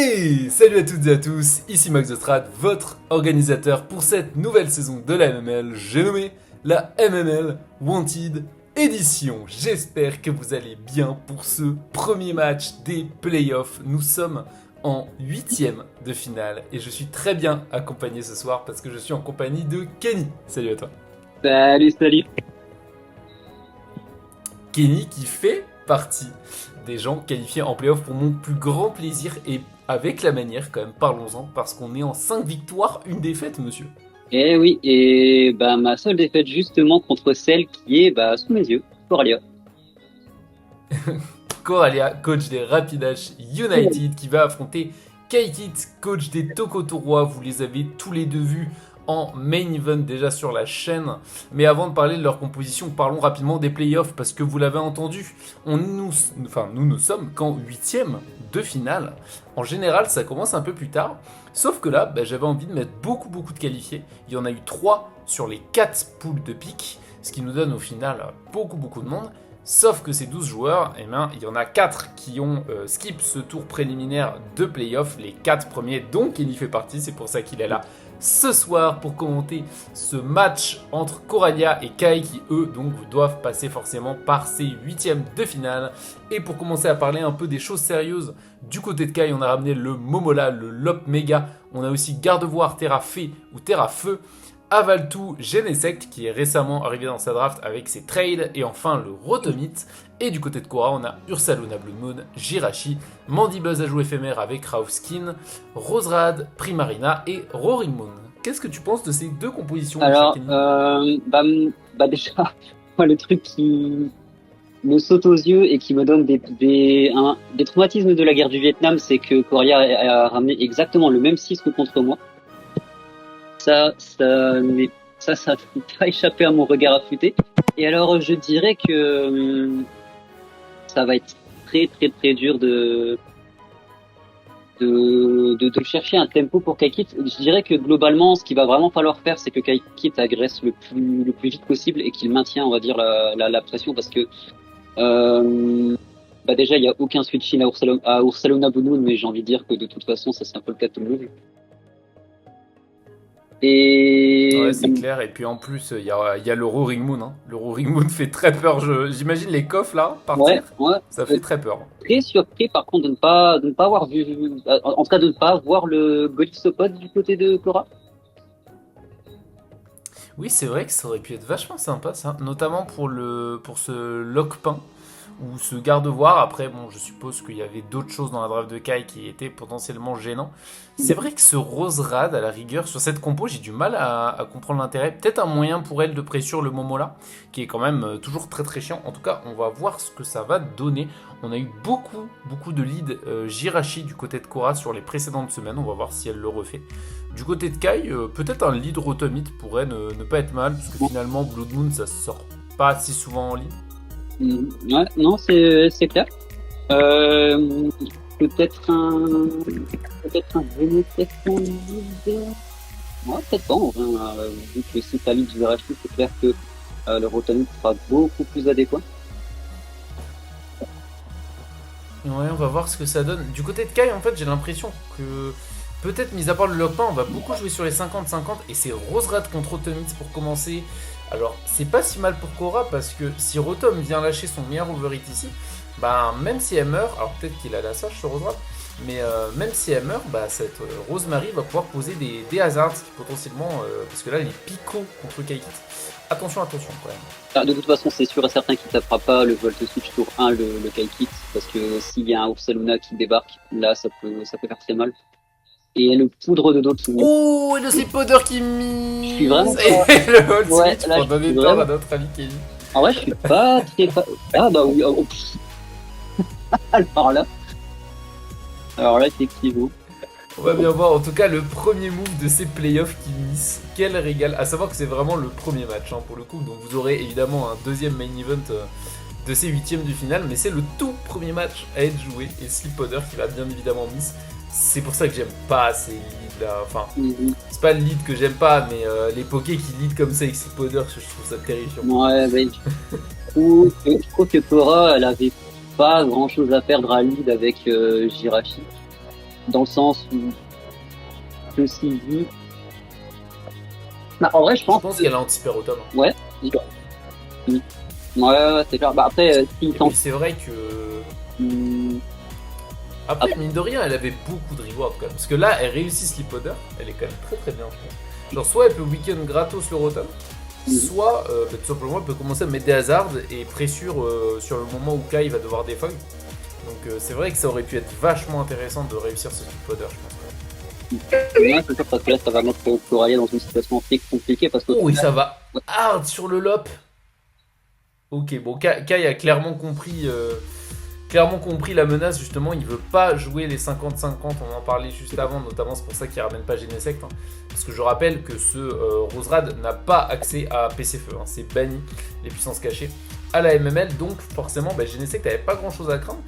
Et salut à toutes et à tous, ici Max The Strat, votre organisateur pour cette nouvelle saison de la MML, j'ai nommé la MML Wanted Edition. J'espère que vous allez bien pour ce premier match des playoffs. Nous sommes en 8ème de finale et je suis très bien accompagné ce soir parce que je suis en compagnie de Kenny. Salut à toi. Salut. Kenny qui fait partie des gens qualifiés en playoff pour mon plus grand plaisir et avec la manière quand même, parlons-en, parce qu'on est en 5 victoires, une défaite, monsieur. Eh oui, et ma seule défaite justement contre celle qui est sous mes yeux, Coralia. Coralia, coach des Rapidash United, qui va affronter Kaikit, coach des Tokotorois. Vous les avez tous les deux vus en main event déjà sur la chaîne. Mais avant de parler de leur composition, parlons rapidement des playoffs, parce que vous l'avez entendu, nous ne sommes qu'en 8ème de finale. En général, ça commence un peu plus tard. Sauf que là, j'avais envie de mettre beaucoup de qualifiés. Il y en a eu 3 sur les 4 poules de pique, ce qui nous donne au final beaucoup de monde. Sauf que ces 12 joueurs, il y en a 4 qui ont skip ce tour préliminaire de playoff, les 4 premiers dont Kenny fait partie, c'est pour ça qu'il est là ce soir pour commenter ce match entre Coralia et Kai qui eux donc doivent passer forcément par ces 8ème de finale. Et pour commencer à parler un peu des choses sérieuses, du côté de Kai on a ramené le Momola, le Lop Mega, on a aussi Gardevoir, Terra Fée ou Terra Feu, Avaltou, Genesect qui est récemment arrivé dans sa draft avec ses trades, et enfin le Rotomite. Et du côté de Korra, on a Ursaluna Blood Moon, Jirachi, Mandibuzz ajout éphémère avec Raufskin, Roserad, Primarina et Roaring Moon. Qu'est-ce que tu penses de ces deux compositions? Alors, déjà, moi, le truc qui me saute aux yeux et qui me donne des traumatismes de la guerre du Vietnam, c'est que Coralia a ramené exactement le même 6 que contre moi. Ça n'a pas échappé à mon regard affûté. Et alors, je dirais que ça va être très dur de chercher un tempo pour Kaikit. Je dirais que globalement, ce qu'il va vraiment falloir faire, c'est que Kaikit agresse le plus vite possible et qu'il maintient, on va dire, la pression, parce que déjà, il y a aucun switch-in à Ursaluna Blue Moon, mais j'ai envie de dire que de toute façon, ça c'est un peu le cas de tout le monde. Et ouais, c'est clair. Et puis en plus, il y a le Roaring Moon. Hein. Le Roaring Moon fait très peur. J'imagine les coffres là partir. Ouais. Ça fait très peur. Très surpris par contre de ne pas avoir vu, en tout cas de ne pas voir le Golisopod du côté de Cora. Oui, c'est vrai que ça aurait pu être vachement sympa ça, notamment pour ce Lockpin ou ce garde-voir. Après, bon, je suppose qu'il y avait d'autres choses dans la draft de Kai qui étaient potentiellement gênants. C'est vrai que ce Roserad, à la rigueur, sur cette compo, j'ai du mal à comprendre l'intérêt. Peut-être un moyen pour elle de pressure le Momola, qui est quand même toujours très chiant. En tout cas, on va voir ce que ça va donner. On a eu beaucoup de leads Jirachi du côté de Korra sur les précédentes semaines. On va voir si elle le refait. Du côté de Kai, peut-être un lead Rotomite pourrait ne pas être mal, parce que finalement, Blood Moon, ça sort pas si souvent en lead. Ouais, non, c'est clair. Peut-être un Vénétexon lead. Ouais, peut-être pas, en vrai, vu que si t'as lead Jirachi, c'est clair que le Rotomite sera beaucoup plus adéquat. Ouais, on va voir ce que ça donne. Du côté de Kai, en fait, j'ai l'impression que peut-être, mis à part le Lockpin, on va beaucoup jouer sur les 50-50 et c'est Roserad contre Rotomite pour commencer. Alors, c'est pas si mal pour Korra parce que si Rotom vient lâcher son meilleur overhit ici, même si elle meurt, alors peut-être qu'il a la sage sur Roserad, mais même si elle meurt, cette Rosemary va pouvoir poser des hazards qui potentiellement, parce que là, elle est pico contre Kaikit. Attention quand même. De toute façon, c'est sûr et certain qu'il tapera pas le Volt Switch tour 1, le Kaikit, parce que s'il y a un Ursaluna qui débarque, là, ça peut faire très mal. Et le poudre de Dotsu. Oh, et le Slipodder qui mise. Je suis vraiment pas... Et le Volt Switch là, pour donner tort à notre ami Kenny. En vrai, je suis pas très... Ah bah oui, Alors là, effectivement. On va bien voir, en tout cas, le premier move de ces playoffs qui mise. Quel régal. À savoir que c'est vraiment le premier match, pour le coup. Donc vous aurez évidemment un deuxième main event de ces 8ème du final. Mais c'est le tout premier match à être joué. Et Slipodder qui va bien évidemment miss. C'est pour ça que j'aime pas ces leads là. Enfin, c'est pas le lead que j'aime pas, mais les pokés qui lead comme ça avec Slipodder, je trouve ça terrifiant. Ouais, je trouve que Korra, elle avait pas grand chose à perdre à lead avec Jirachi. dans le sens où ceci dit. Bah, en vrai, je Je pense pense que qu'elle a anticipé Rotom. ouais, ouais, ouais, c'est clair. Bah après, s'il Et tente, puis c'est vrai que. hum, Après, mine de rien, elle avait beaucoup de rewards quand même. Parce que là, elle réussit Sleep Powder, elle est quand même très très bien, je pense. Genre, soit elle peut weekend gratos le Rotom, soit bah, tout simplement elle peut commencer à mettre des hazards et pressure sur le moment où Kai va devoir défog. Donc c'est vrai que ça aurait pu être vachement intéressant de réussir ce Sleep Powder, je pense. ouais, c'est sûr, parce que là, ça va mettre Coralia dans une situation assez compliquée parce que Oh, et ça va ouais. hard sur le lop. Ok, bon, Kai a clairement compris la menace, justement. Il veut pas jouer les 50-50, on en parlait juste avant, notamment c'est pour ça qu'il ramène pas Genesect. Hein. Parce que je rappelle que ce Roserad n'a pas accès à PC-Feu, hein. C'est banni, les puissances cachées, à la MML. Donc forcément, bah, Genesect n'avait pas grand chose à craindre,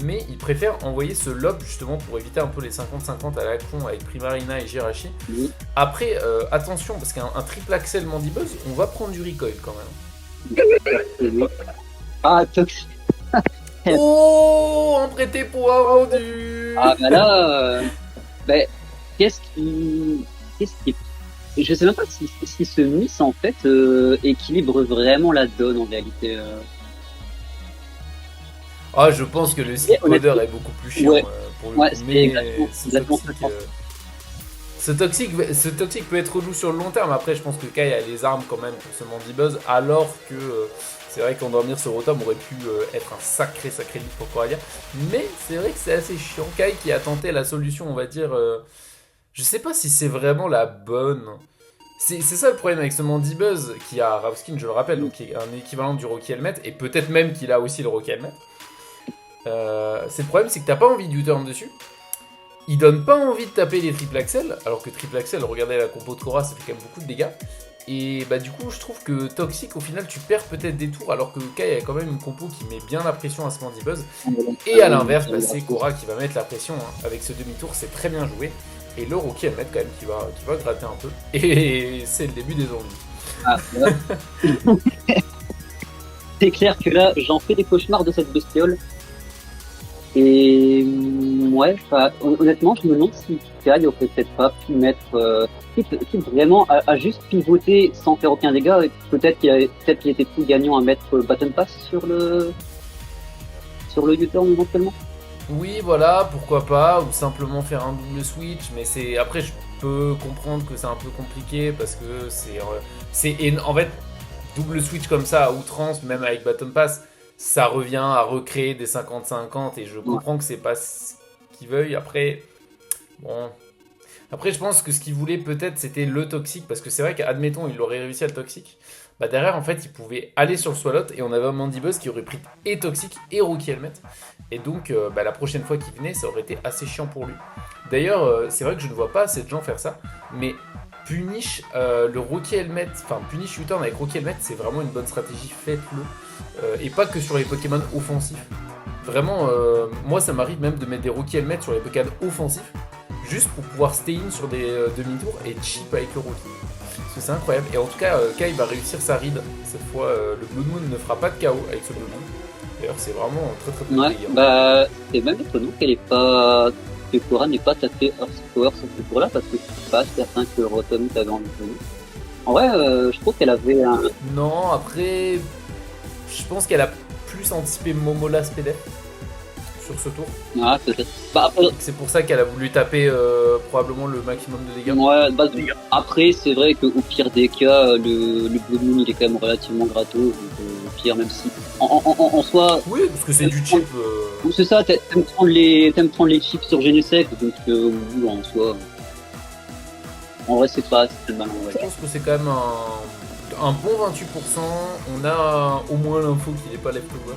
mais il préfère envoyer ce lob justement pour éviter un peu les 50-50 à la con avec Primarina et Jirachi. Après, attention, parce qu'un triple Axel Mandibuzz, on va prendre du recoil quand même. Ah, Tox. Oh, un prêté pour un rendu. Ah, bah là, bah, qu'est-ce qui, je sais même pas si ce miss en fait équilibre vraiment la donne en réalité. Ah, je pense que le Sleep Powder est beaucoup plus chiant Ouais, pour le ouais, coup, c'est mais exactement ça, je pense. ce toxique peut être relou sur le long terme. Après, je pense que Kai a les armes quand même pour ce Mandibuzz, alors que c'est vrai qu'endormir ce Rotom aurait pu être un sacré lead pour Coralia. Mais c'est vrai que c'est assez chiant. Kai qui a tenté la solution, on va dire. Je sais pas si c'est vraiment la bonne. C'est ça le problème avec ce Mandibuzz qui a Ravskin, je le rappelle, donc qui est un équivalent du Rocky Helmet, et peut-être même qu'il a aussi le Rocky Helmet. C'est le problème, c'est que t'as pas envie de U-turn dessus. Il donne pas envie de taper les triple axel, alors que triple axel, regardez la compo de Korra, ça fait quand même beaucoup de dégâts. Et bah du coup, je trouve que Toxic, au final, tu perds peut-être des tours, alors que Kai a quand même une compo qui met bien la pression à ce Mandibuzz. Et à l'inverse, bah, c'est Korra qui va mettre la pression. Hein. Avec ce demi-tour, c'est très bien joué. Et le Rookie Helmet quand même qui va gratter un peu. Et c'est le début des ennuis. Ah, ouais. C'est clair que là, j'en fais des cauchemars de cette bestiole. Et ouais, honnêtement, je me demande si Kai aurait peut-être pas pu mettre, qui vraiment a juste pivoté sans faire aucun dégât. Et peut-être qu'il était plus gagnant à mettre Button Pass sur le U-turn éventuellement. Oui, voilà, pourquoi pas, ou simplement faire un double switch, mais c'est après je peux comprendre que c'est un peu compliqué parce que en fait double switch comme ça à outrance, même avec Baton Pass, ça revient à recréer des 50-50 et je comprends que c'est pas ce qu'ils veuillent. Après, bon, après je pense que ce qu'ils voulaient peut-être c'était le toxique parce que c'est vrai qu'admettons il aurait réussi à le toxique. Bah derrière en fait il pouvait aller sur le Swalot et on avait un Mandibuzz qui aurait pris et Toxic et Rookie Helmet et donc bah, la prochaine fois qu'il venait ça aurait été assez chiant pour lui. D'ailleurs c'est vrai que je ne vois pas assez de gens faire ça mais Punish le Rookie Helmet, enfin Punish U-turn avec Rookie Helmet c'est vraiment une bonne stratégie, faites-le et pas que sur les Pokémon offensifs. Vraiment moi ça m'arrive même de mettre des Rookie Helmet sur les Pokémon offensifs juste pour pouvoir stay in sur des demi-tours et cheap avec le Rookie. Parce que c'est incroyable. Et en tout cas, Kai va réussir sa ride. Cette fois, le Blood Moon ne fera pas de KO avec ce Blood Moon. D'ailleurs, c'est vraiment très très bon dégât. Bah, c'est même étonnant que Korra n'ait pas tapé Earth Power sur ce tour-là parce que je suis pas certain que Rotom avait envie de venir. En vrai, je trouve qu'elle avait un. Non, après, je pense qu'elle a plus anticipé Momola Spedef sur ce tour. Ah, peut-être. Bah, c'est pour ça qu'elle a voulu taper probablement le maximum de dégâts. Ouais, bah, après, c'est vrai qu'au pire des cas, le Blood Moon il est quand même relativement gratos. Donc, au pire, même si. En soi. Oui, parce que c'est du chip. C'est ça, t'aimes prendre les chips sur Genesect, donc en soi. En vrai, c'est pas mal. Je pense que c'est quand même un bon 28%. On a au moins l'info qu'il n'est pas leftover.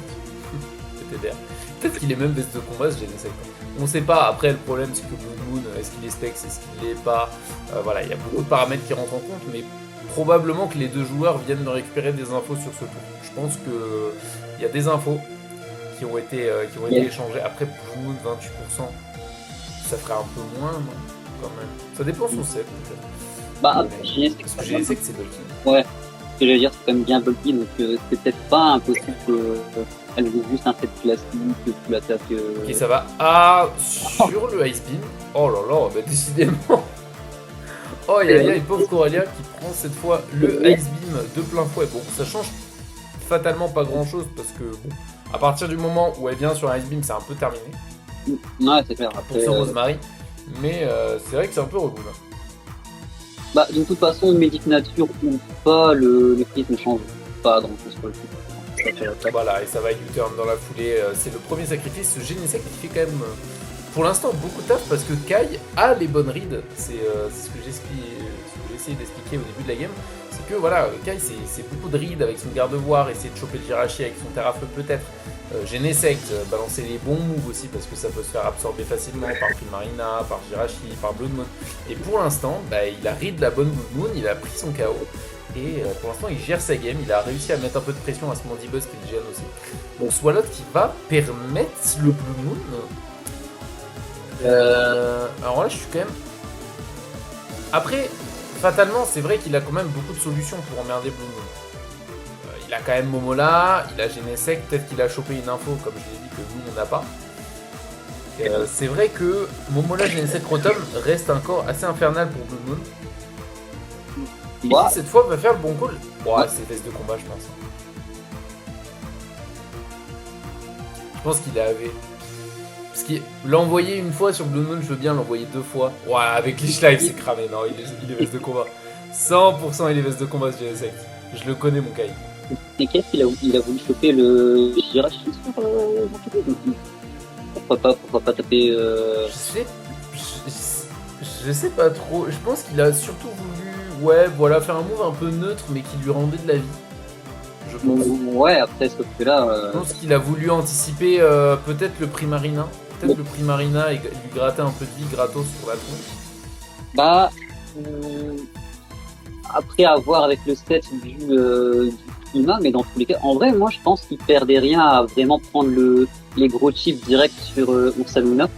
C'était bien. Peut-être qu'il est même veste de combat ce Genesect. On sait pas. Après, le problème, c'est que Blood Moon, est-ce qu'il est specs, est-ce qu'il l'est pas. Voilà, il y a beaucoup de paramètres qui rentrent en compte, mais probablement que les deux joueurs viennent de récupérer des infos sur ce tour. Je pense qu'il y a des infos qui ont été échangées. Après, Blood Moon, 28%, ça ferait un peu moins, non, quand même. Ça dépend sur set, peut-être. Bah, parce que Genesect, c'est bulky. Ouais, ce que j'allais dire, c'est quand même bien bulky, donc c'est peut-être pas impossible Elle joue juste un set classique, full attaque. Ok, ça va. Ah, sur le Ice Beam. Oh là là, bah décidément. Oh, il y a pauvre Coralia qui prend cette fois le Ice Beam de plein fouet. Bon, ça change fatalement pas grand chose parce que, bon, à partir du moment où elle vient sur un Ice Beam, c'est un peu terminé. Ouais, c'est clair. Pour Après, ce Rosemary. Mais c'est vrai que c'est un peu relou là. bah, de toute façon, Médic Nature ou pas, le prix ne change pas grand chose pour le coup. Voilà, et ça va U-turn dans la foulée. C'est le premier sacrifice. Ce Genesect qui fait quand même, pour l'instant, beaucoup de taf parce que Kai a les bonnes reads. C'est ce que j'ai essayé d'expliquer au début de la game. C'est que voilà, Kai, c'est beaucoup de reads avec son garde-voir, essayer de choper le Jirachi avec son Terrafeu peut-être. Genesect, balancer les bons moves aussi parce que ça peut se faire absorber facilement par Primarina, par Jirachi, par Blood Moon. Et pour l'instant, bah, il a read la bonne Blood Moon, il a pris son KO. Et pour l'instant, il gère sa game. Il a réussi à mettre un peu de pression à ce Mandibuzz qui le gêne aussi. Bon, Swalot qui va permettre le Blue Moon. Alors là, je suis quand même. Après, fatalement, c'est vrai qu'il a quand même beaucoup de solutions pour emmerder Blue Moon. Il a quand même Momola, il a Genesect, peut-être qu'il a chopé une info, comme je l'ai dit, que nous, on n'a pas. C'est vrai que Momola, Genesect, Rotom reste encore assez infernal pour Blue Moon. Et Ouais. cette fois, va faire le bon call. Ouais, c'est veste de combat, je pense. Je pense qu'il avait. Parce qu'il l'envoyer une fois sur Blue Moon, je veux bien l'envoyer 2 fois. Ouais, avec Leash Life, c'est cramé. Non, il est veste de combat. 100% il est veste de combat, ce Genesect. Je le connais, mon Kai. Et qu'est-ce qu'il a voulu choper le Jirachi sur pourquoi pas taper. Je sais pas trop. Je pense qu'il a surtout voulu, ouais, voilà, faire un move un peu neutre, mais qui lui rendait de la vie. Je pense. Ouais, après ce que là. Je pense qu'il a voulu anticiper peut-être le Primarina. Peut-être le Primarina et lui gratter un peu de vie gratos sur la tronche. Bah. Après avoir avec le set du climat, mais dans tous les cas, en vrai, moi je pense qu'il perdait rien à vraiment prendre les gros chips direct sur Ursaluna.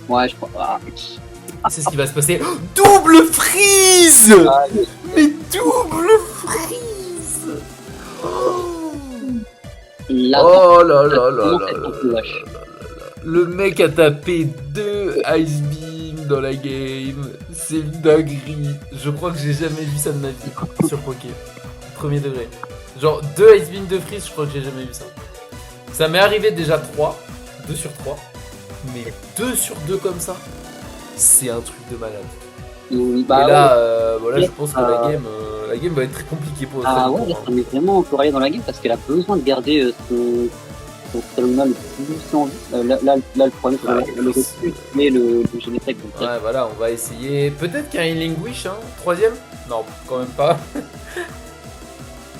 Ouais, je crois. C'est ce qui va se passer. Oh, double freeze. Mais double freeze. Là, Oh là là là là là. Le mec a tapé 2 Ice Beam dans la game. C'est une dinguerie. Je crois que j'ai jamais vu ça de ma vie sur Poké. Premier degré. Genre 2 Ice Beam de freeze, je crois que j'ai jamais vu ça. Ça m'est arrivé déjà 3. 2 sur 3. Mais 2 sur 2 comme ça, c'est un truc de malade. bah, et là, voilà, je pense que la game va être très compliquée pour ah ouais, ça met vraiment Coralia dans la game parce qu'elle a besoin de garder son Salona le plus en vie. Là, le problème, c'est le refus, mais le Genesect. Ouais, voilà, on va essayer. Peut-être qu'un Healing Wish, hein. 3ème. Non, quand même pas.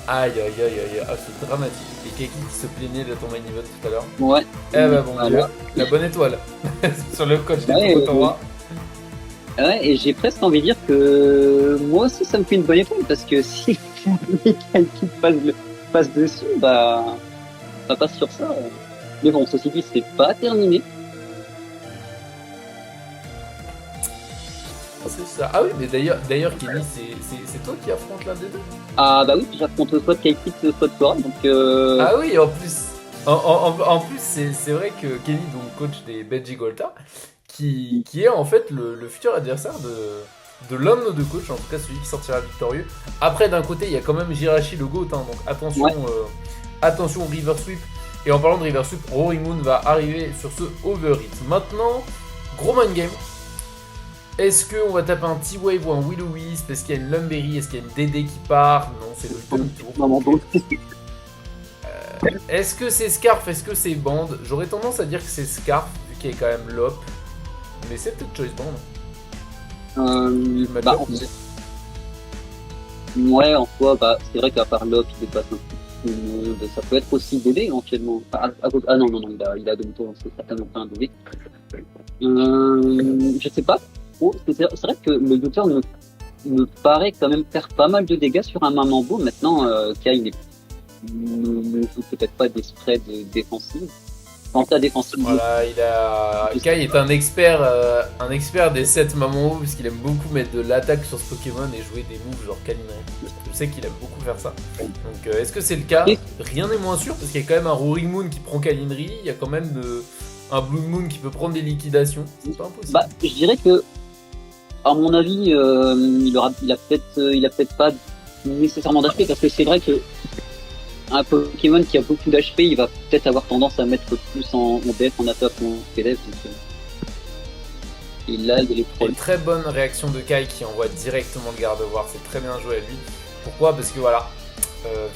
Aïe, aïe, aïe, aïe, ah, c'est dramatique. Et Keki qui se plaignait de ton main event tout à l'heure. Ouais. Eh bah bon, voilà. La bonne étoile. Sur le coach des Tokotora. Ouais, et j'ai presque envie de dire que moi aussi ça me fait une bonne étoile parce que si quelqu'un qui passe dessus, bah, ça passe sur ça. Mais bon, ceci dit, c'est pas terminé. C'est ça. Ah oui, mais d'ailleurs Kenny, c'est toi qui affronte l'un des deux. Ah bah oui, j'affronte soit Kaikit, soit Cora, donc Ah oui, en plus. En plus, c'est vrai que Kenny, donc coach des Benji Golta, qui est en fait le futur adversaire de l'un de nos deux coachs, en tout cas celui qui sortira victorieux. Après, d'un côté, il y a quand même Jirachi le GOAT, hein, donc attention, ouais. Attention au River Sweep. Et en parlant de River Sweep, Roaring Moon va arriver sur ce Overhit. Maintenant, gros mind game. Est-ce qu'on va taper un T-Wave ou un Will-O-Wisp? Est-ce qu'il y a une Lumberry? Est-ce qu'il y a une DD qui part? Non, c'est le demi-tour. Est-ce que c'est Scarf? Est-ce que c'est Band? J'aurais tendance à dire que c'est Scarf, vu qu'il y a quand même Lop. Mais c'est peut-être Choice Band. Bah, ouais, en soi, bah, c'est vrai qu'à part Lop, il dépasse un peu tout le monde. Ça peut être aussi DD éventuellement. Ah non, il a demi-tour, c'est certainement pas un DD. Je sais pas. C'est vrai que le docteur me paraît quand même faire pas mal de dégâts sur un Mamambo. Maintenant, Kai ne joue peut-être pas des spreads défensifs. Penta défensive. Voilà, Kai est un expert des 7 mamans parce qu'il aime beaucoup mettre de l'attaque sur ce Pokémon et jouer des moves genre Kalinari. Je sais qu'il aime beaucoup faire ça. Donc est-ce que c'est le cas? Rien n'est moins sûr parce qu'il y a quand même un Roaring Moon qui prend Kalinri, il y a quand même un Blue Moon qui peut prendre des liquidations. C'est pas impossible. Bah, je dirais que, à mon avis, il a peut-être pas nécessairement d'HP parce que c'est vrai que un Pokémon qui a beaucoup d'HP, il va peut-être avoir tendance à mettre plus en DF, en attaque ou en PDF. Et là, il y a les trolls. Une très bonne réaction de Kai qui envoie directement le garde-voir, c'est très bien joué à lui. Pourquoi? Parce que voilà,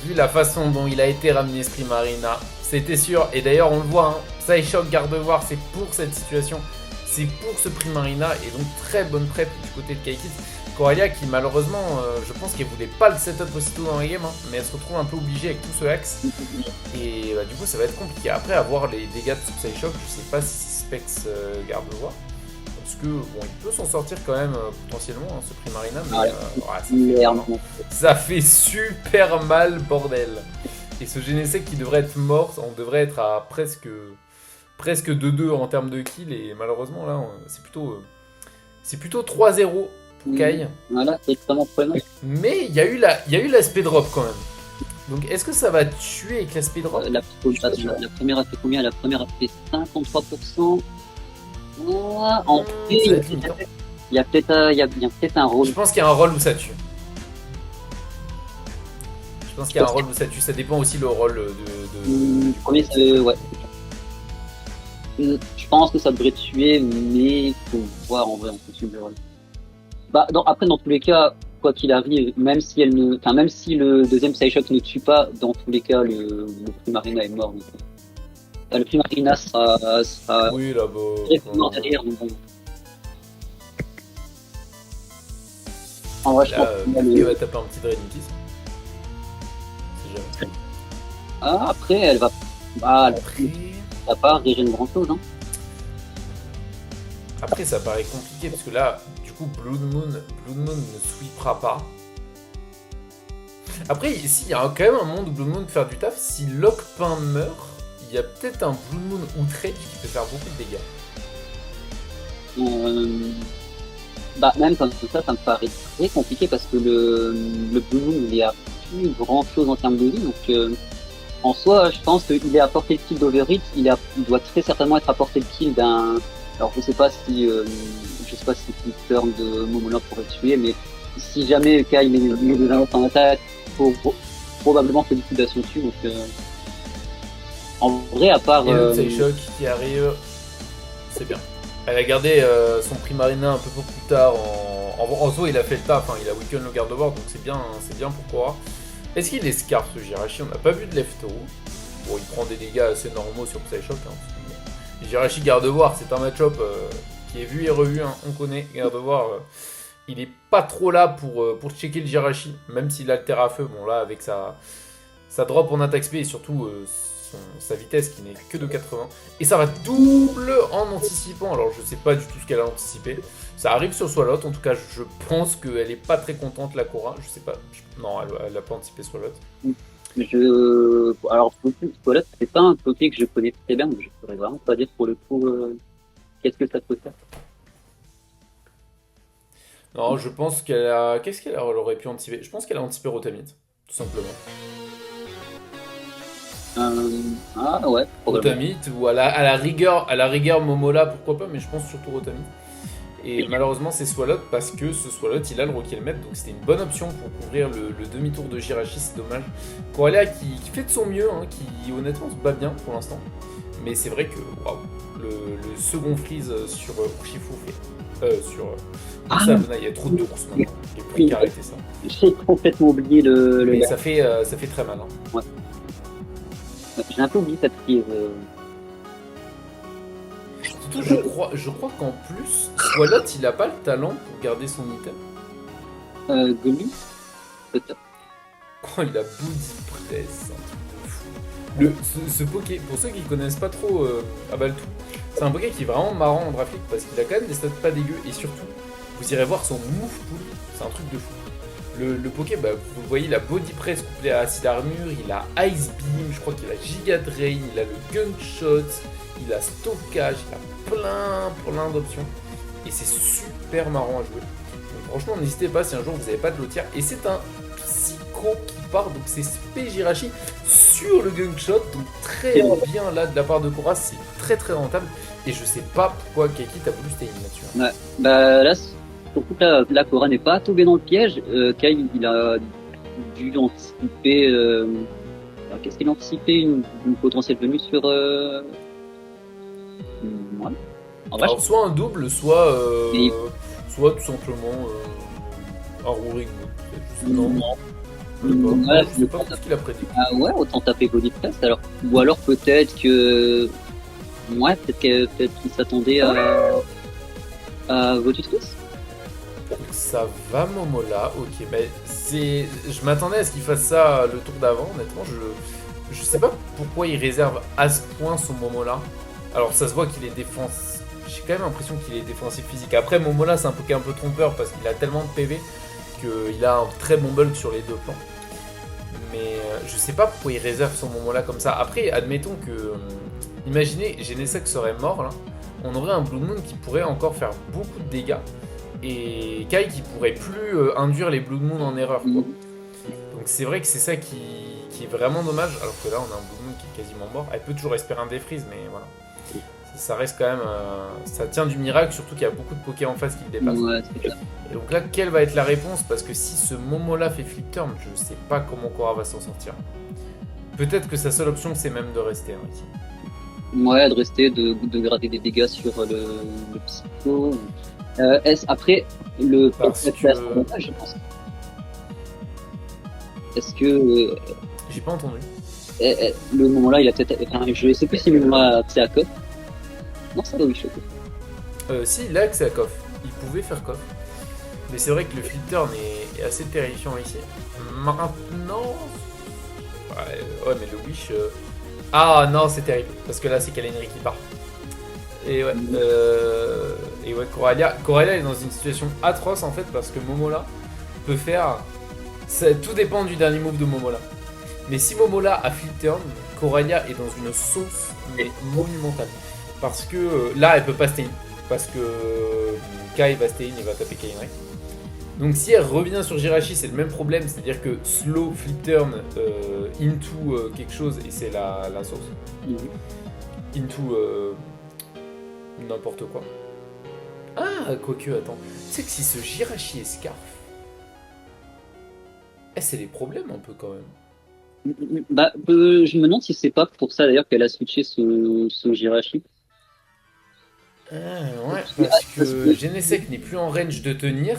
vu la façon dont il a été ramené ce Primarina, c'était sûr, et d'ailleurs on le voit, hein, Psyshock garde-voir, c'est pour cette situation, c'est pour ce Primarina, et donc très bonne prep du côté de Kaikit. Coralia qui malheureusement, je pense qu'elle voulait pas le setup aussitôt dans la game, hein, mais elle se retrouve un peu obligée avec tout ce axe, et du coup ça va être compliqué. Après avoir les dégâts de Psyshock, je sais pas si Specs garde-voir. Parce que bon, il peut s'en sortir quand même potentiellement, hein, ce Primarina, mais ça fait super mal, bordel. Et ce Genesect qui devrait être mort, on devrait être à presque 2-2 en termes de kill, et malheureusement là, c'est plutôt 3-0 pour Kai. Voilà, c'est extrêmement problématique. Mais il y a eu l'aspect drop quand même. Donc est-ce que ça va tuer avec l'aspect drop? La première a fait combien? La première a fait 53%. En fait, il y a peut-être un rôle. Je pense qu'il y a un rôle où ça tue. Ça dépend aussi le rôle du premier, ouais. Je pense que ça devrait tuer, mais faut voir en vrai en fonction du rôle. Bah, après, dans tous les cas, quoi qu'il arrive, même si le deuxième Psyshock ne tue pas, dans tous les cas, le Primarina est mort. Donc, le Primarina sera oui, là-bas. mort derrière. Donc, en vrai, je pense qu'il va taper un petit Drainitis. Si jamais. Après, elle va. Bah, ça va pas régénérer grand chose. Hein. Après, ça paraît compliqué parce que là, du coup, Blood Moon ne sweepera pas. Après, s'il y a quand même un monde où Blood Moon peut faire du taf, si Lockpin meurt, il y a peut-être un Blood Moon Outrage qui peut faire beaucoup de dégâts. Bah, même comme ça me paraît très compliqué parce que le Blue Moon, il y a plus grand chose en termes de vie. Donc, en soi, je pense qu'il est à portée de kill d'Overhit. Il doit très certainement être à portée de kill d'un. Alors, je sais pas si le turn de Momola pourrait tuer, mais si jamais Kai met des annonces en attaque, probablement que liquidation tue. Donc, en vrai, à part. Et le Psyshock qui arrive, c'est bien. Elle a gardé son Primarina un peu plus tard. En soi, il a fait le taf, hein, il a weaken le garde-bord, donc c'est bien pour Cora. Est-ce qu'il escarpe ce Jirachi? On n'a pas vu de left-throw. Bon, il prend des dégâts assez normaux sur Psyshock. Hein, Jirachi garde-voir, c'est un match-up qui est vu et revu, hein, on connaît. Garde-voir, il est pas trop là pour checker le Jirachi, même s'il altère à feu. Bon, là, avec sa drop en attaque speed et surtout sa vitesse qui n'est que de 80. Et ça va double en anticipant. Alors je sais pas du tout ce qu'elle a anticipé. Ça arrive sur Swalot. En tout cas, je pense qu'elle est pas très contente, la Cora. Je sais pas. Non, elle a pas anticipé Swalot. Alors, Swalot, c'est pas un Poké que je connais très bien. Donc je pourrais vraiment pas dire pour le coup qu'est-ce que ça peut faire. Non, je pense qu'elle a. Qu'est-ce qu'elle aurait pu anticiper? Je pense qu'elle a anticipé Rotamite, tout simplement. Ouais. Rotamite ou à la rigueur Momola, pourquoi pas, mais je pense surtout Rotamite. Et malheureusement c'est Swalot parce que ce Swalot il a le Rocky Helmet, donc c'était une bonne option pour couvrir le demi-tour de Jirachi, c'est dommage. Coralia qui fait de son mieux, hein, qui honnêtement se bat bien pour l'instant. Mais c'est vrai que waouh, le second freeze sur Urshifu sur Sabuna, il y a trop de courses maintenant. Il est plus qu'à arrêter ça. J'ai complètement oublié Mais ça fait très mal. Hein. Ouais. J'ai un peu oublié cette prise. Surtout, je crois qu'en plus, Swalot, il a pas le talent pour garder son item. Gumi peut-être. Oh, il a Booty Press, un truc de fou. Ce Poké, pour ceux qui connaissent pas trop Abaltou, c'est un Poké qui est vraiment marrant en Draft League parce qu'il a quand même des stats pas dégueux et surtout, vous irez voir son move pool, c'est un truc de fou. Le Poké, bah, vous voyez, il a Body Press couplé à Acid Armure, il a Ice Beam, je crois qu'il a Giga Drain, il a le Gunshot, il a stockage, il a plein d'options. Et c'est super marrant à jouer. Donc, franchement, n'hésitez pas si un jour vous n'avez pas de lotière. Et c'est un psycho qui part, donc c'est Spé Jirachi sur le Gunshot. Donc très bien là de la part de Cora, c'est très rentable. Et je sais pas pourquoi Kekit a voulu stay in là-dessus. Ouais. Bah là, surtout que la Cora n'est pas tombée dans le piège. Kai, il a dû anticiper. Alors, qu'est-ce qu'il a anticipé une potentielle venue sur. Ouais. En vrai, Alors soit un double, soit Et- soit tout simplement un Rurik. Non, je sais Ouais, pas. Je sais pas ce qu'il a prédit. ah ouais, autant taper Body Press. Alors, ou alors peut-être que. Ouais, peut-être qu'il s'attendait à Votutrice. Ça va Momola, ok, mais je m'attendais à ce qu'il fasse ça le tour d'avant, honnêtement, je sais pas pourquoi il réserve à ce point son Momola. Alors ça se voit qu'il est défensif, j'ai quand même l'impression qu'il est défensif physique. Après Momola c'est un Poké un peu trompeur parce qu'il a tellement de PV qu'il a un très bon bulk sur les deux plans. Mais je sais pas pourquoi il réserve son Momola comme ça. Après, admettons que, imaginez, Genesect serait mort là, on aurait un Blood Moon qui pourrait encore faire beaucoup de dégâts. Et Kai qui pourrait plus induire les Blood Moon en erreur, quoi. Donc c'est vrai que c'est ça qui est vraiment dommage, alors que là on a un Blood Moon qui est quasiment mort. Elle peut toujours espérer un défreeze, mais voilà. Ça reste quand même... ça tient du miracle, surtout qu'il y a beaucoup de Poké en face qui le dépassent. Ouais, c'est clair. Et donc là, quelle va être la réponse? Parce que si ce Momola fait flip turn, je sais pas comment Cora va s'en sortir. Peut-être que sa seule option c'est même de rester ici. Ouais, de rester, de gratter des dégâts sur le psycho. Après, le Parce que- je pense. Est-ce que J'ai pas entendu. le moment-là, il a peut-être. Enfin, je sais plus si le moment a accès à Coff. Non, ça doit oui, Si, il a accès à Koff. Il pouvait faire Koff. Mais c'est vrai que le flip turn est assez terrifiant ici. Maintenant... Ouais, mais le Wish... Ah non, c'est terrible. Parce que là, c'est Kalenri qui part. Et ouais, Coralia est dans une situation atroce en fait parce que Momola peut faire... tout dépend du dernier move de Momola. Mais si Momola a flip turn, Coralia est dans une sauce mais monumentale. Parce que là, elle peut pas stay in. Parce que Kai va stay in et va taper Kainrei. Donc si elle revient sur Jirachi, c'est le même problème, c'est-à-dire que slow, flip turn, into quelque chose, et c'est la sauce. Into n'importe quoi. Ah, quoique, attends. Tu sais que si ce Jirachi est Scarf, c'est des problèmes un peu quand même. Bah, je me demande si c'est pas pour ça d'ailleurs qu'elle a switché ce Jirachi. Ouais, parce que Genesect n'est plus en range de tenir.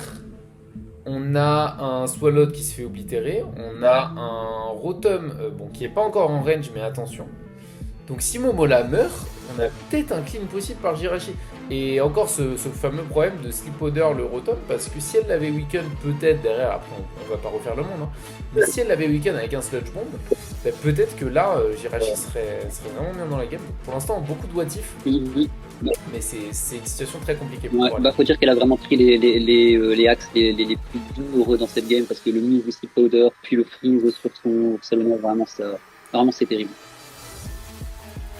On a un Swallow qui se fait oblitérer. On a un Rotom qui est pas encore en range, mais attention. Donc si Momola meurt, on a peut-être un clean possible par Jirachi. Et encore ce fameux problème de Sleep Odor le Rotom, parce que si elle l'avait weaken peut-être derrière, après on va pas refaire le monde, hein, mais si elle l'avait weaken avec un Sludge Bomb, bah, peut-être que là Jirachi serait vraiment bien dans la game. Pour l'instant beaucoup de what if, mais c'est une situation très compliquée pour elle. Bah faut dire qu'elle a vraiment pris les axes les plus douloureux dans cette game parce que le move Sleep Powder puis le freeze sur son Salomon, vraiment c'est terrible.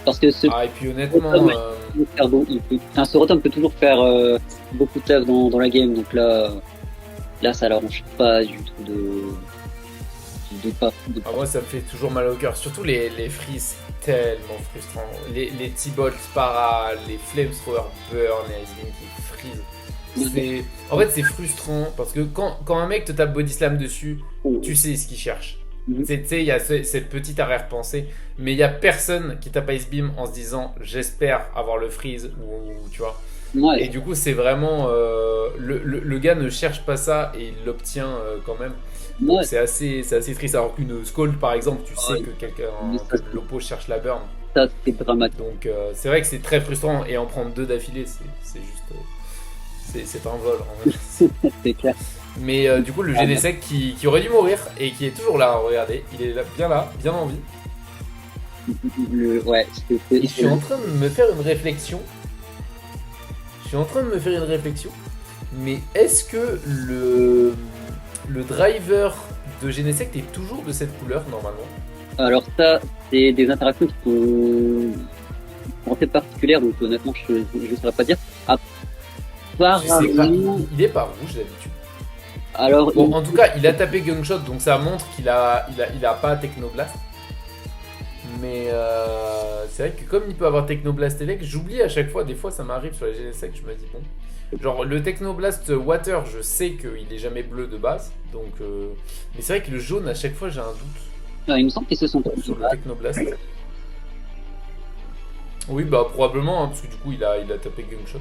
Parce que et puis honnêtement, ce Rotom peut toujours faire beaucoup de taf dans la game, donc là ça l'arrange pas du tout de pas. Moi ça me fait toujours mal au cœur, surtout les freeze, tellement frustrant. Les T-Bolt para, les Flamethrower Burn et Ice Beam qui freeze. En fait c'est frustrant parce que quand un mec te tape Body Slam dessus, tu sais ce qu'il cherche. Tu sais, il y a cette petite arrière-pensée, mais il y a personne qui tape Ice Beam en se disant j'espère avoir le freeze ou tu vois. Ouais. Et du coup, c'est vraiment le gars ne cherche pas ça et il l'obtient quand même. Donc c'est assez triste. Alors qu'une Scold par exemple, tu sais que quelqu'un l'oppo cherche la burn. Ça c'est dramatique. Donc c'est vrai que c'est très frustrant et en prendre deux d'affilée, c'est juste c'est un vol en fait. C'est clair. Mais du coup, le Genesect qui aurait dû mourir et qui est toujours là, regardez, il est là, bien en vie. Et je suis en train de me faire une réflexion. Mais est-ce que le driver de Genesect est toujours de cette couleur normalement? Alors ça, c'est des interactions qui sont rentrée particulière, donc honnêtement, je ne saurais pas dire. Je sais pas, Apparemment, il est pas rouge d'habitude. alors, Bon, en tout cas, il a tapé Gunshot, donc ça montre qu'il a pas Technoblast. Mais c'est vrai que comme il peut avoir Technoblast Elec, j'oublie à chaque fois, des fois ça m'arrive sur les GNSX, je me dis bon. Genre le Technoblast Water, je sais qu'il est jamais bleu de base, donc. Mais c'est vrai que le jaune, à chaque fois j'ai un doute il me semble qu'ils se sont sur le Technoblast. Oui, bah probablement, hein, parce que du coup il a tapé Gunshot.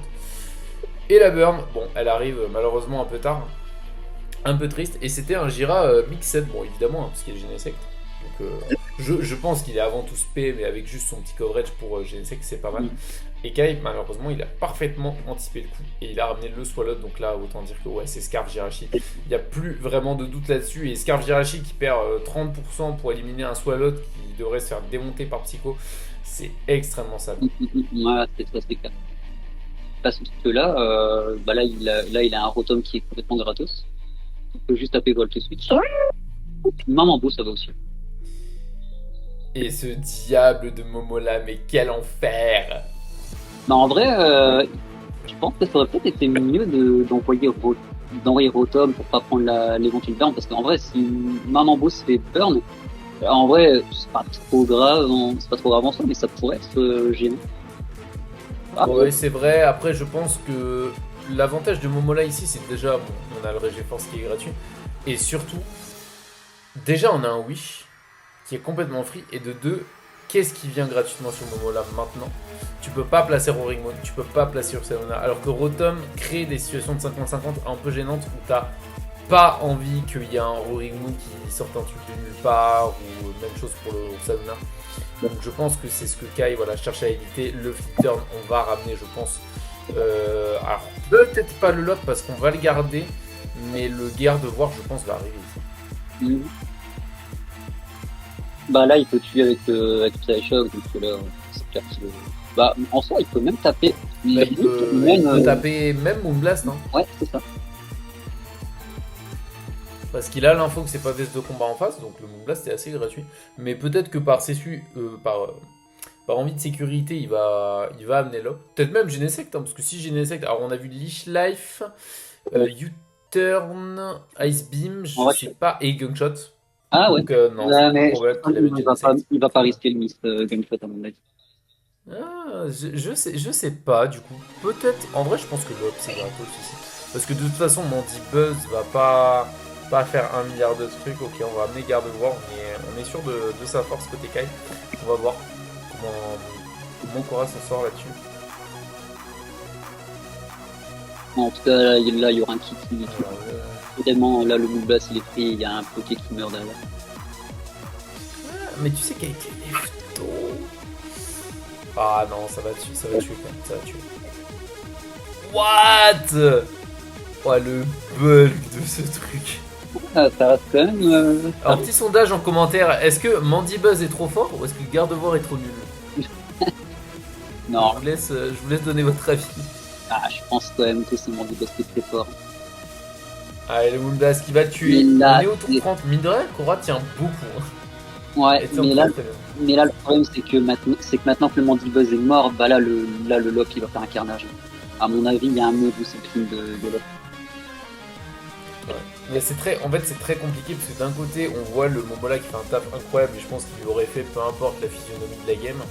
Et la burn, bon, elle arrive malheureusement un peu tard, un peu triste, et c'était un Jira Mixed, bon évidemment, hein, parce qu'il y a Genesect. Donc je pense qu'il est avant tout spé, mais avec juste son petit coverage pour Genesect, c'est pas mal. Et Kai, malheureusement, il a parfaitement anticipé le coup, et il a ramené le Swalot, donc là, autant dire que ouais, c'est Scarf Jirachi. Il n'y a plus vraiment de doute là-dessus, et Scarf Jirachi qui perd 30% pour éliminer un Swalot qui devrait se faire démonter par Psycho, c'est extrêmement sale. Ouais, c'est clair. Parce que là, bah là, il a un Rotom qui est complètement gratos. On peut juste taper Volt Switch. Maman beau, ça va aussi. Et ce diable de Momola, mais quel enfer! Bah, en vrai, je pense que ça aurait peut-être été mieux d'envoyer Rotom pour pas prendre l'éventuel burn, parce qu'en vrai, si Maman beau se fait burn, en vrai, c'est pas trop grave, c'est pas trop grave en soi, mais ça pourrait être gênant. Ah, Ouais, c'est vrai. Après, je pense que l'avantage de Momola ici, c'est déjà, bon, on a le Régé Force qui est gratuit. Et surtout, déjà, on a un Wish qui est complètement free. Et de deux, qu'est-ce qui vient gratuitement sur Momola maintenant? Tu peux pas placer Roaring Moon, tu peux pas placer Ursaluna. Alors que Rotom crée des situations de 50-50 un peu gênantes où t'as pas envie qu'il y ait un Roaring Moon qui sorte un truc de nulle part, ou même chose pour le Ursaluna. Donc je pense que c'est ce que Kai cherche à éviter. Le flip turn, on va ramener, je pense. Alors peut-être pas le lock parce qu'on va le garder, mais le garde-voir, je pense, va arriver ici. Bah là, il peut tuer avec Psyshock, donc là, c'est clair que bah, en soi, il peut même taper. Bah, il peut taper même Moonblast. Hein. Ouais, c'est ça. Parce qu'il a l'info que c'est pas veste de combat en face, donc le Moonblast est assez gratuit. Mais peut-être que par par envie de sécurité, il va amener là. Peut-être même Genesect, hein, parce que si Genesect. Alors on a vu Leash Life, U-Turn, Ice Beam, je sais pas, et Gunshot. Ah ouais. Donc non, Mais il va pas risquer le miss Gunshot à mon avis. Ah, je sais pas du coup. Peut-être. En vrai, je pense que l'op c'est gratos ici. Parce que de toute façon, Mandy Buzz va pas faire 1 milliard de trucs. Ok, on va amener Gardevoir. On est sûr de sa force côté Kai. On va voir comment Cora s'en sort là-dessus. En tout cas, là, il y aura un kit qui évidemment, là, le Moonblast, il est pris, il y a un Poké qui meurt derrière. Mais tu sais qu'avec les Leftos... Ah non, ça va tuer quand même, ça va tuer. What? Oh, le bug de ce truc. Ah, ça reste quand même... Alors, petit sondage en commentaire, est-ce que Mandibuzz est trop fort ou est-ce que Gardevoir est trop nul? Non. Je vous laisse donner votre avis. Ah, je pense quand même que c'est Mandibuzz qui est très fort. Allez, le Moonblast qui va tuer. On est au tour 30. Mine de rien, Cora tient beaucoup. Hein. Ouais, mais là, le problème, c'est que maintenant que le Mandibuzz est mort, bah là, le lock, il va faire un carnage. À mon avis, il y a un mode où c'est le film de lock. Ouais. Mais c'est très compliqué parce que d'un côté, on voit le Momola qui fait un taf incroyable et je pense qu'il l'aurait fait peu importe la physionomie de la game.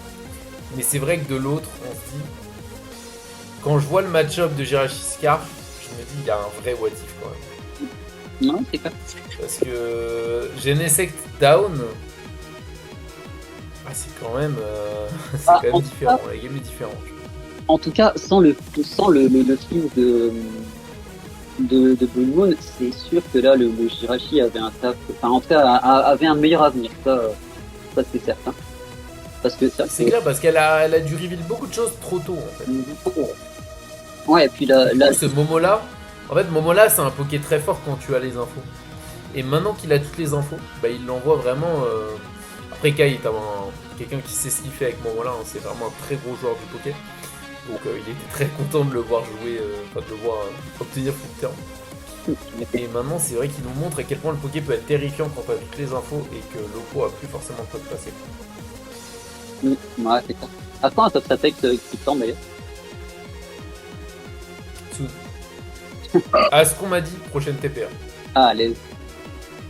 Mais c'est vrai que de l'autre, on se dit, quand je vois le match-up de Jirachi Scarf, je me dis, il y a un vrai what if quand même. Non, c'est pas. Parce que Genesect down, c'est quand même, différent. La game est différente. En tout cas, sans le film de Blue Moon, c'est sûr que là, le Jirachi avait un taf, enfin, en tout cas, avait un meilleur avenir. Ça c'est certain. Parce que c'est clair, parce qu'elle a dû reveal beaucoup de choses trop tôt, en fait. Ouais, et puis là ce Momola, en fait, Momola, c'est un Poké très fort quand tu as les infos. Et maintenant qu'il a toutes les infos, bah, il l'envoie vraiment. Après, Kai est quelqu'un qui sait ce qu'il fait avec Momola, hein, c'est vraiment un très gros joueur du Poké. Donc il était très content de le voir jouer, de le voir obtenir full turn. Et maintenant, c'est vrai qu'il nous montre à quel point le Poké peut être terrifiant quand tu as toutes les infos et que Loco a plus forcément de quoi te passer. Ouais, c'est ça. À quand un top attack qui tombe d'ailleurs? Soon. À ce qu'on m'a dit, prochaine TPA. Ah, allez.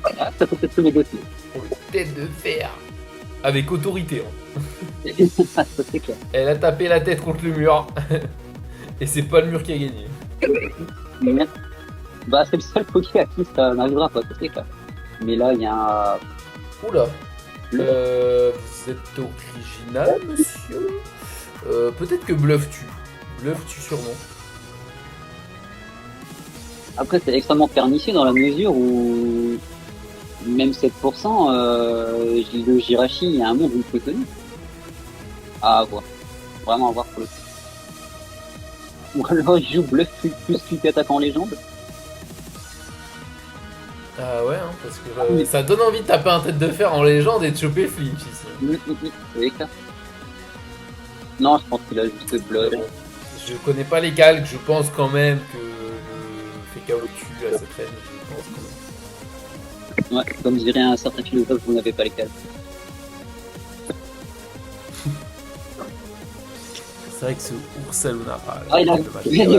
Ah, ça peut peut-être se négocier. Oh, tête de fer. Avec autorité. Hein. Ça c'est clair. Elle a tapé la tête contre le mur. Et c'est pas le mur qui a gagné. Mais, bah, c'est le seul Poké à qui ça n'arrivera pas, ça c'est clair. Mais là, il y a un... Oula. Vous êtes original, monsieur. Peut-être que Bluff tue. Bluff tue sûrement. Après, c'est extrêmement pernicieux dans la mesure où même 7%, le Jirachi, il y a un monde où il peut tenir. À voir. Vraiment à voir pour le coup. Ou alors il joue bluff plus quick attaque en légende. Ah ouais, hein, parce que ça donne envie de taper un tête de fer en légende et de choper flinch ici. C'est clair. Non, je pense qu'il a juste bluff. Bon, je connais pas les calques, je pense quand même que le FKO tue à cette reine. Je pense quand même. Ouais, comme dirait un certain philosophe, vous n'avez pas les calques. C'est vrai que ce Ursaluna, Ah, il a- ouais,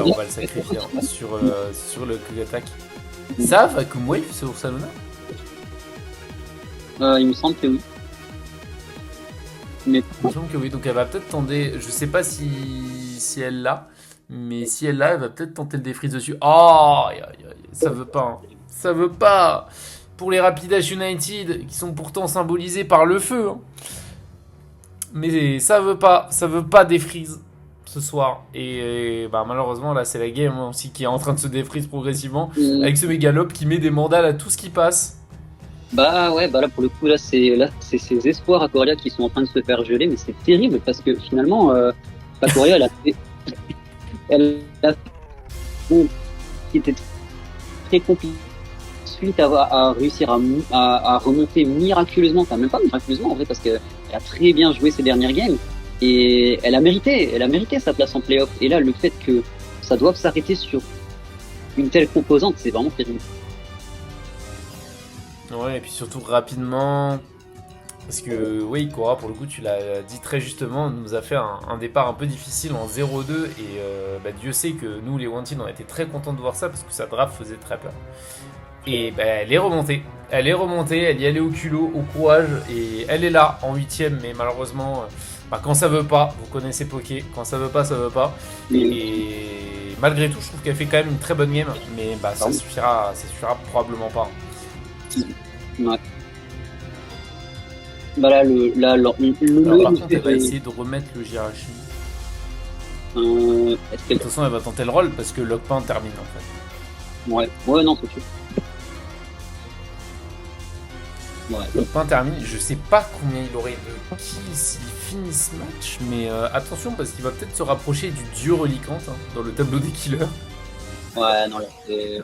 on va le sacrifier hein, sur le quick attack. Ça va comme wave ce Ursaluna? Il me semble que oui. Mais Il me semble que oui, donc elle va peut-être tenter, je sais pas si elle l'a, mais si elle l'a, elle va peut-être tenter le défreeze dessus. Oh, ça veut pas, hein. Ça veut pas. Pour les Rapidash United, qui sont pourtant symbolisés par le feu. Hein. Mais ça veut pas défreeze ce soir. Et bah, malheureusement, là, c'est la game aussi qui est en train de se défreeze progressivement. Avec ce Mégalope qui met des mandales à tout ce qui passe. bah ouais, bah là pour le coup, là c'est ses espoirs à Coria qui sont en train de se faire geler, mais c'est terrible parce que finalement, Coria, elle a fait qui était très compliqué. Suite à réussir à remonter miraculeusement, enfin même pas miraculeusement en vrai parce qu'elle a très bien joué ses dernières games et elle a mérité sa place en playoff. Et là, le fait que ça doive s'arrêter sur une telle composante, c'est vraiment terrible. Ouais, et puis surtout rapidement. Parce que, oui, Cora, pour le coup, tu l'as dit très justement, nous a fait un départ un peu difficile en 0-2. Et bah, Dieu sait que nous, les Wanted, on a été très contents de voir ça parce que sa draft faisait très peur. Et bah, elle est remontée. Elle y allait au culot, au courage. Et elle est là en 8ème, mais malheureusement, bah, quand ça veut pas, vous connaissez Poké, quand ça veut pas, ça veut pas. Et malgré tout, je trouve qu'elle fait quand même une très bonne game. Mais bah, ça suffira probablement pas. Ouais. Bah là, Alors, par contre, elle va essayer de remettre le Jirachi. est-ce De qu'elle... toute façon, elle va tenter le roll parce que Lockpain termine en fait. Ouais, non, c'est sûr. Ouais. Lockpain termine, je sais pas combien il aurait de kills s'il finit ce match, mais attention parce qu'il va peut-être se rapprocher du dieu Reliquante hein, dans le tableau des killers. Ouais, non, là, c'est...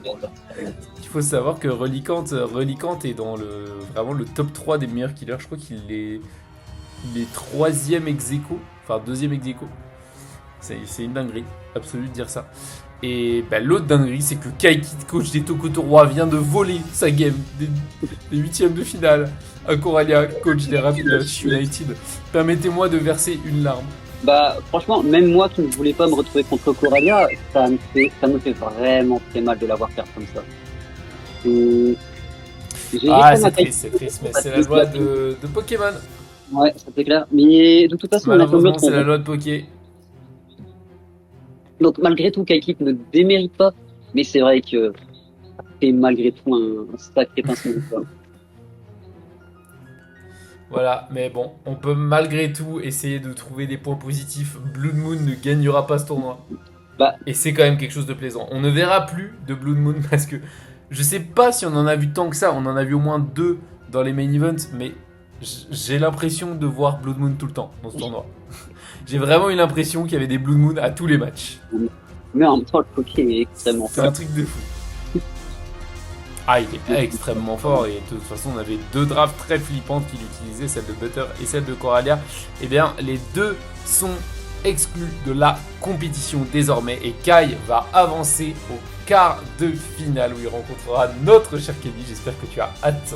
Il faut savoir que Reliquante est dans vraiment le top 3 des meilleurs killers. Je crois qu'il est 3ème ex aequo, enfin 2ème ex aequo. C'est une dinguerie, absolue de dire ça. Et bah, l'autre dinguerie, c'est que Kaiki, coach des Tokotorois, vient de voler sa game des 8ème de finale à Coralia, coach des Rapidash United. Permettez-moi de verser une larme. Bah, franchement, même moi qui ne voulais pas me retrouver contre Coralia, ça me fait vraiment très mal de l'avoir perdre comme ça. C'est triste, mais c'est la loi de Pokémon. Ouais, ça c'est clair. Mais de toute façon, malheureusement, c'est la loi de Poké. Donc malgré tout, Kaikit ne démérite pas, mais c'est vrai que c'est malgré tout un sacré pincement de pomme. Voilà, mais bon, on peut malgré tout essayer de trouver des points positifs. Blood Moon ne gagnera pas ce tournoi. Bah. Et c'est quand même quelque chose de plaisant. On ne verra plus de Blood Moon parce que je sais pas si on en a vu tant que ça. On en a vu au moins 2 dans les main events, mais j'ai l'impression de voir Blood Moon tout le temps dans ce tournoi. J'ai vraiment eu l'impression qu'il y avait des Blood Moon à tous les matchs. Mais en même temps, le Poké est extrêmement fort. C'est un truc de fou. Ah, il est extrêmement fort et de toute façon, on avait 2 drafts très flippantes qu'il utilisait, celle de Butter et celle de Coralia. Et bien, les 2 sont exclus de la compétition désormais et Kai va avancer au quart de finale où il rencontrera notre cher Kenny. J'espère que tu as hâte.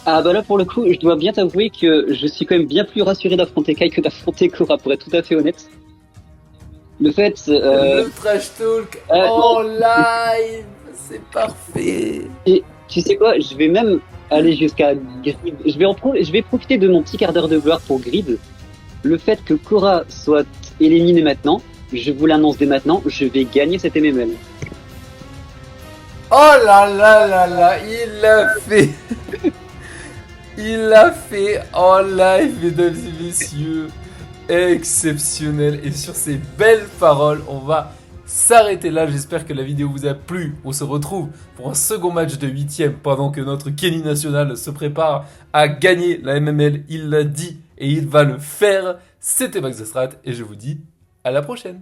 Ah bah là pour le coup, je dois bien t'avouer que je suis quand même bien plus rassuré d'affronter Kai que d'affronter Korra, pour être tout à fait honnête. Le fait, Le trash talk non, en live, c'est parfait. et tu sais quoi, je vais même aller jusqu'à Grid. Je vais profiter de mon petit quart d'heure de gloire pour Grid. Le fait que Korra soit éliminée maintenant, je vous l'annonce dès maintenant, je vais gagner cette MML. Oh là là là là, il l'a fait. Il l'a fait en live, mesdames et messieurs. Exceptionnel. Et sur ces belles paroles, on va s'arrêter là. J'espère que la vidéo vous a plu. On se retrouve pour un second match de 8ème pendant que notre Kenny National se prépare à gagner la MML. Il l'a dit et il va le faire. C'était Max The Strat et je vous dis à la prochaine.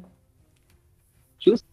Tchuss.